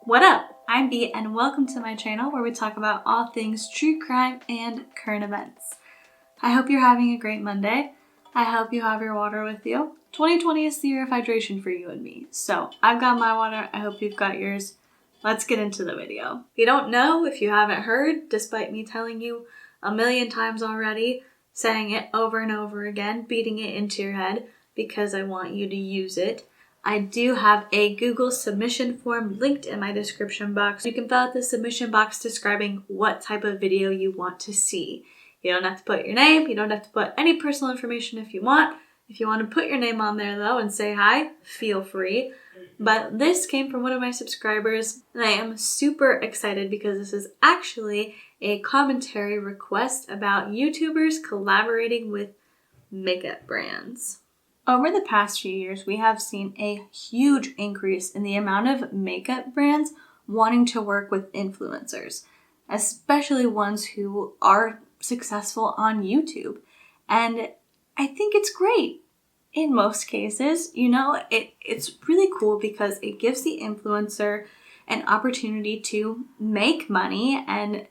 What up? I'm Bea and welcome to my channel where we talk about all things true crime and current events. I hope you're having a great Monday. I hope you have your water with you. 2020 is the year of hydration for you and me. So I've got my water. I hope you've got yours. Let's get into the video. If you don't know, if you haven't heard, despite me telling you a million times already, saying it over and over again, beating it into your head because I want you to use it, I do have a Google submission form linked in my description box. You can fill out the submission box describing what type of video you want to see. You don't have to put your name. You don't have to put any personal information if you want. If you want to put your name on there though and say hi, feel free. But this came from one of my subscribers and I am super excited because this is actually a commentary request about YouTubers collaborating with makeup brands. Over the past few years, we have seen a huge increase in the amount of makeup brands wanting to work with influencers, especially ones who are successful on YouTube. And I think it's great in most cases. You know, it's really cool because it gives the influencer an opportunity to make money and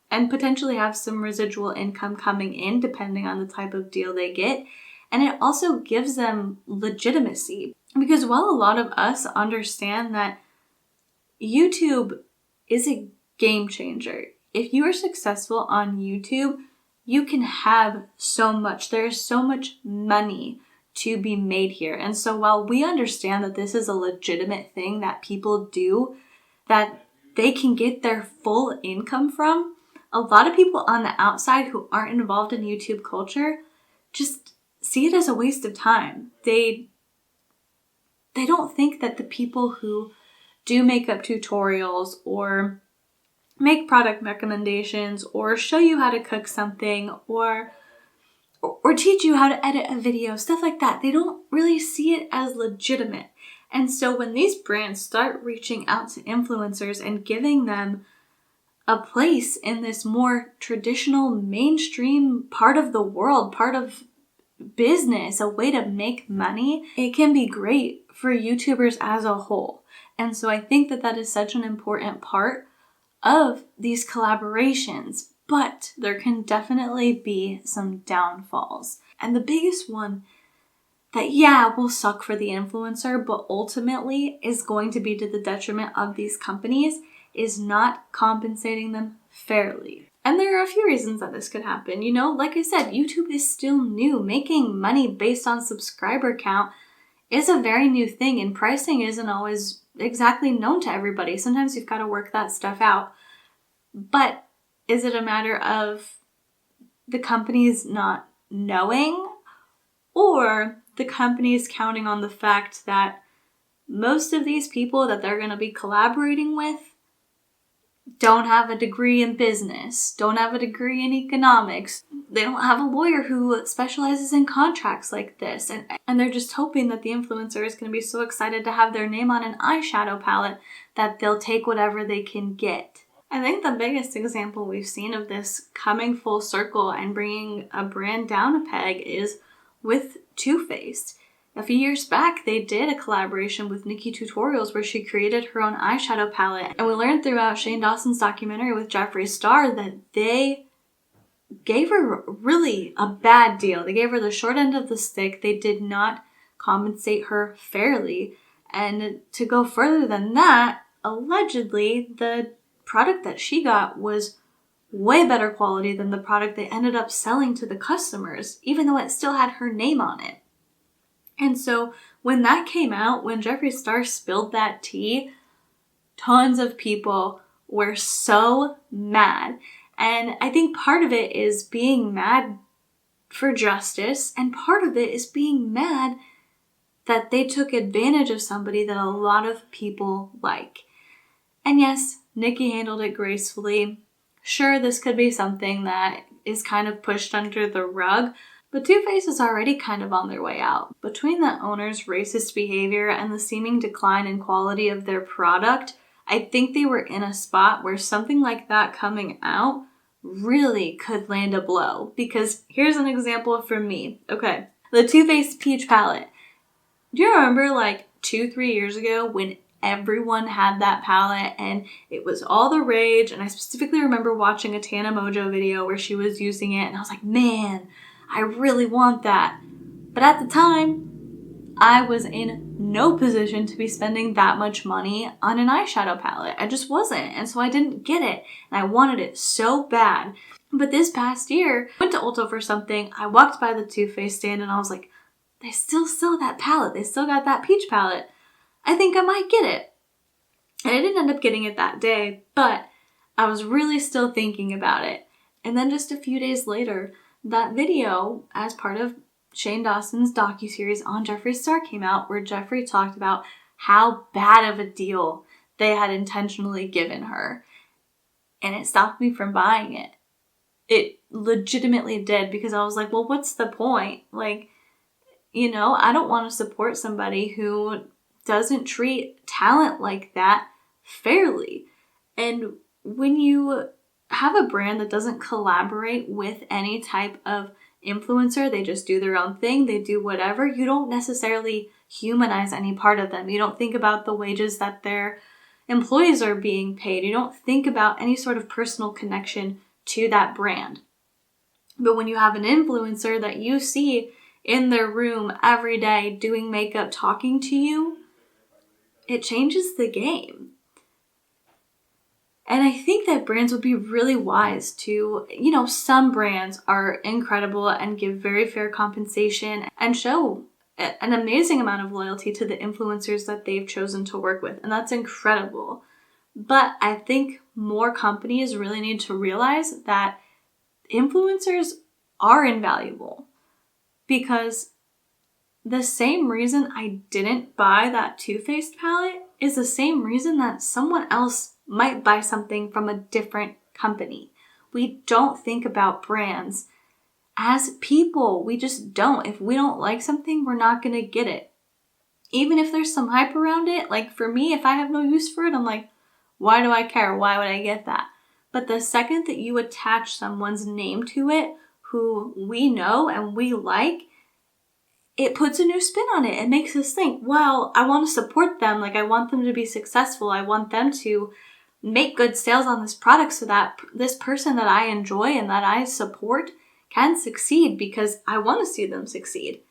potentially have some residual income coming in depending on the type of deal they get. And it also gives them legitimacy because while a lot of us understand that YouTube is a game changer, if you are successful on YouTube, you can have so much. There's so much money to be made here. And so while we understand that this is a legitimate thing that people do, that they can get their full income from, a lot of people on the outside who aren't involved in YouTube culture just see it as a waste of time. They don't think that the people who do makeup tutorials or make product recommendations or show you how to cook something or teach you how to edit a video, stuff like that, they don't really see it as legitimate. And so when these brands start reaching out to influencers and giving them a place in this more traditional mainstream part of the world, part of business, a way to make money, it can be great for YouTubers as a whole. And so I think that that is such an important part of these collaborations, but there can definitely be some downfalls. And the biggest one that, will suck for the influencer, but ultimately is going to be to the detriment of these companies is not compensating them fairly. And there are a few reasons that this could happen. You know, like I said, YouTube is still new. Making money based on subscriber count is a very new thing, and pricing isn't always exactly known to everybody. Sometimes you've got to work that stuff out. But is it a matter of the companies not knowing, or the companies counting on the fact that most of these people that they're going to be collaborating with don't have a degree in business, don't have a degree in economics, they don't have a lawyer who specializes in contracts like this, and they're just hoping that the influencer is going to be so excited to have their name on an eyeshadow palette that they'll take whatever they can get. I think the biggest example we've seen of this coming full circle and bringing a brand down a peg is with Too Faced. A few years back, they did a collaboration with Nikki Tutorials where she created her own eyeshadow palette. And we learned throughout Shane Dawson's documentary with Jeffree Star that they gave her really a bad deal. They gave her the short end of the stick. They did not compensate her fairly. And to go further than that, allegedly, the product that she got was way better quality than the product they ended up selling to the customers, even though it still had her name on it. And so when that came out, when Jeffree Star spilled that tea, tons of people were so mad. And I think part of it is being mad for justice, and part of it is being mad that they took advantage of somebody that a lot of people like. And yes, Nikki handled it gracefully. Sure, this could be something that is kind of pushed under the rug, but Too Faced is already kind of on their way out. Between the owner's racist behavior and the seeming decline in quality of their product, I think they were in a spot where something like that coming out really could land a blow. Because here's an example from me. Okay, the Too Faced Peach palette. Do you remember like 2-3 years ago when everyone had that palette and it was all the rage. And I specifically remember watching a Tana Mojo video where she was using it and I was like, man, I really want that. But at the time, I was in no position to be spending that much money on an eyeshadow palette. I just wasn't. And so I didn't get it. And I wanted it so bad. But this past year, I went to Ulta for something. I walked by the Too Faced stand and I was like, they still sell that palette. They still got that peach palette. I think I might get it. And I didn't end up getting it that day, but I was really still thinking about it. And then just a few days later, that video, as part of Shane Dawson's docuseries on Jeffree Star, came out, where Jeffree talked about how bad of a deal they had intentionally given her. And it stopped me from buying it. It legitimately did, because I was like, well, what's the point? Like, you know, I don't want to support somebody who doesn't treat talent like that fairly. And when you have a brand that doesn't collaborate with any type of influencer, they just do their own thing, they do whatever, you don't necessarily humanize any part of them. You don't think about the wages that their employees are being paid. You don't think about any sort of personal connection to that brand. But when you have an influencer that you see in their room every day doing makeup, talking to you, it changes the game. And I think that brands would be really wise to, you know, some brands are incredible and give very fair compensation and show an amazing amount of loyalty to the influencers that they've chosen to work with. And that's incredible. But I think more companies really need to realize that influencers are invaluable, because the same reason I didn't buy that Too Faced palette is the same reason that someone else might buy something from a different company. We don't think about brands as people. We just don't. If we don't like something, we're not going to get it. Even if there's some hype around it, like for me, if I have no use for it, I'm like, why do I care? Why would I get that? But the second that you attach someone's name to it, who we know and we like, it puts a new spin on it. It makes us think, well, I want to support them. Like, I want them to be successful. I want them to make good sales on this product so that this person that I enjoy and that I support can succeed, because I want to see them succeed.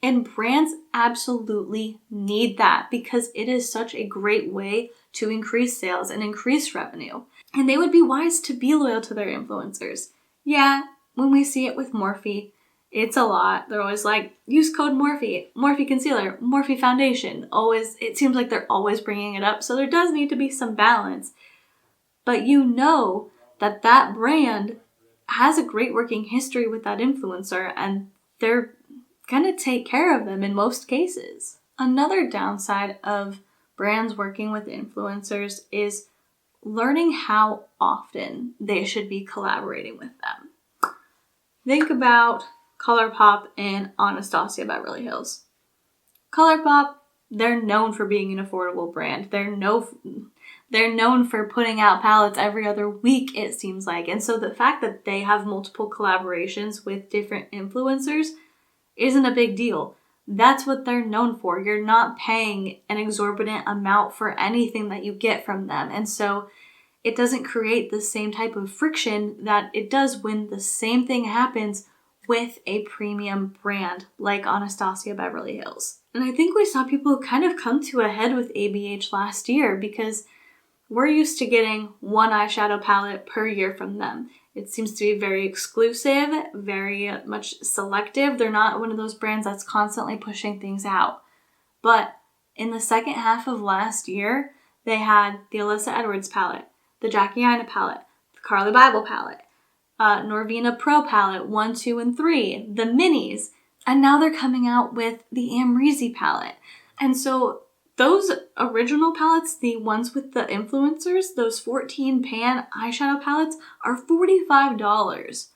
And brands absolutely need that, because it is such a great way to increase sales and increase revenue. And they would be wise to be loyal to their influencers. Yeah, when we see it with Morphe, it's a lot. They're always like, use code Morphe, Morphe concealer, Morphe foundation. Always, it seems like they're always bringing it up. So there does need to be some balance. But you know that that brand has a great working history with that influencer, and they're going to take care of them in most cases. Another downside of brands working with influencers is learning how often they should be collaborating with them. Think about ColourPop and Anastasia Beverly Hills. ColourPop, they're known for being an affordable brand. They're known for putting out palettes every other week, it seems like. And so the fact that they have multiple collaborations with different influencers isn't a big deal. That's what they're known for. You're not paying an exorbitant amount for anything that you get from them. And so it doesn't create the same type of friction that it does when the same thing happens with a premium brand like Anastasia Beverly Hills. And I think we saw people kind of come to a head with ABH last year, because we're used to getting one eyeshadow palette per year from them. It seems to be very exclusive, very much selective. They're not one of those brands that's constantly pushing things out. But in the second half of last year, they had the Alyssa Edwards palette, the Jackie Aina palette, the Carly Bible palette, Norvina Pro palette 1, 2, and 3, the minis, and now they're coming out with the Amrezy palette. And so those original palettes, the ones with the influencers, those 14 pan eyeshadow palettes, are $45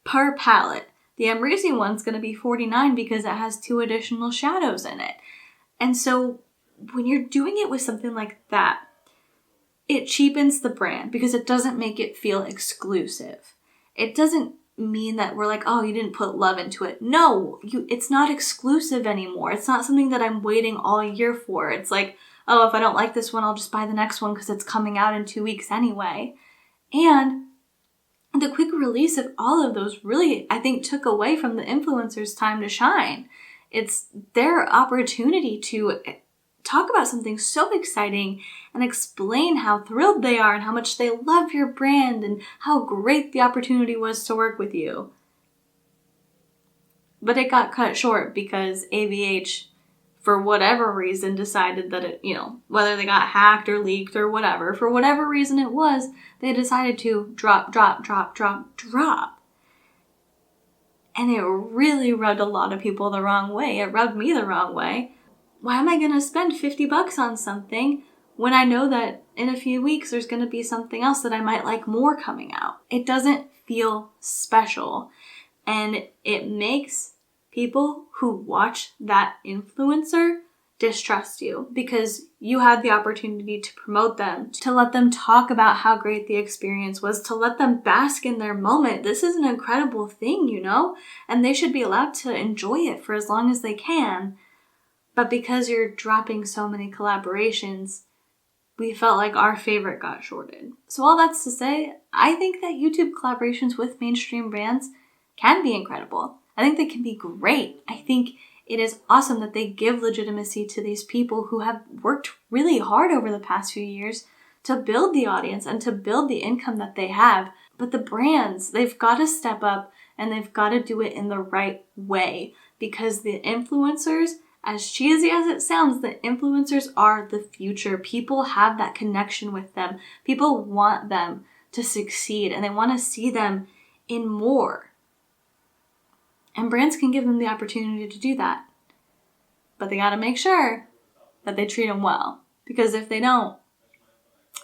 per palette. The Amrezy one's going to be $49 because it has 2 additional shadows in it. And so when you're doing it with something like that, it cheapens the brand because it doesn't make it feel exclusive. It doesn't mean that we're like, oh, you didn't put love into it. No, it's not exclusive anymore. It's not something that I'm waiting all year for. It's like, oh, if I don't like this one, I'll just buy the next one because it's coming out in 2 weeks anyway. And the quick release of all of those really, I think, took away from the influencers' time to shine. It's their opportunity to talk about something so exciting and explain how thrilled they are and how much they love your brand and how great the opportunity was to work with you. But it got cut short because ABH, for whatever reason, decided that it, whether they got hacked or leaked or whatever, for whatever reason it was, they decided to drop. And it really rubbed a lot of people the wrong way. It rubbed me the wrong way. Why am I going to spend $50 on something when I know that in a few weeks there's going to be something else that I might like more coming out? It doesn't feel special. And it makes people who watch that influencer distrust you because you had the opportunity to promote them, to let them talk about how great the experience was, to let them bask in their moment. This is an incredible thing, and they should be allowed to enjoy it for as long as they can. But because you're dropping so many collaborations, we felt like our favorite got shorted. So all that's to say, I think that YouTube collaborations with mainstream brands can be incredible. I think they can be great. I think it is awesome that they give legitimacy to these people who have worked really hard over the past few years to build the audience and to build the income that they have. But the brands, they've got to step up and they've got to do it in the right way because the influencers, as cheesy as it sounds, the influencers are the future. People have that connection with them. People want them to succeed and they want to see them in more. And brands can give them the opportunity to do that. But they got to make sure that they treat them well. Because if they don't,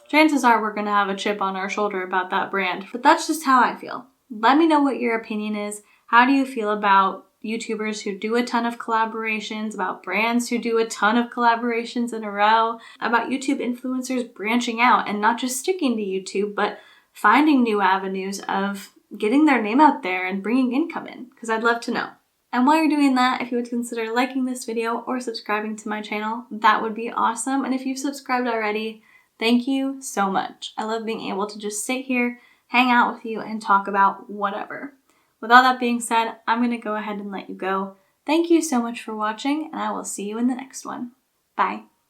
chances are we're going to have a chip on our shoulder about that brand. But that's just how I feel. Let me know what your opinion is. How do you feel about YouTubers who do a ton of collaborations, about brands who do a ton of collaborations in a row, about YouTube influencers branching out and not just sticking to YouTube, but finding new avenues of getting their name out there and bringing income in, because I'd love to know. And while you're doing that, if you would consider liking this video or subscribing to my channel, that would be awesome. And if you've subscribed already, thank you so much. I love being able to just sit here, hang out with you, and talk about whatever. With all that being said, I'm going to go ahead and let you go. Thank you so much for watching, and I will see you in the next one. Bye.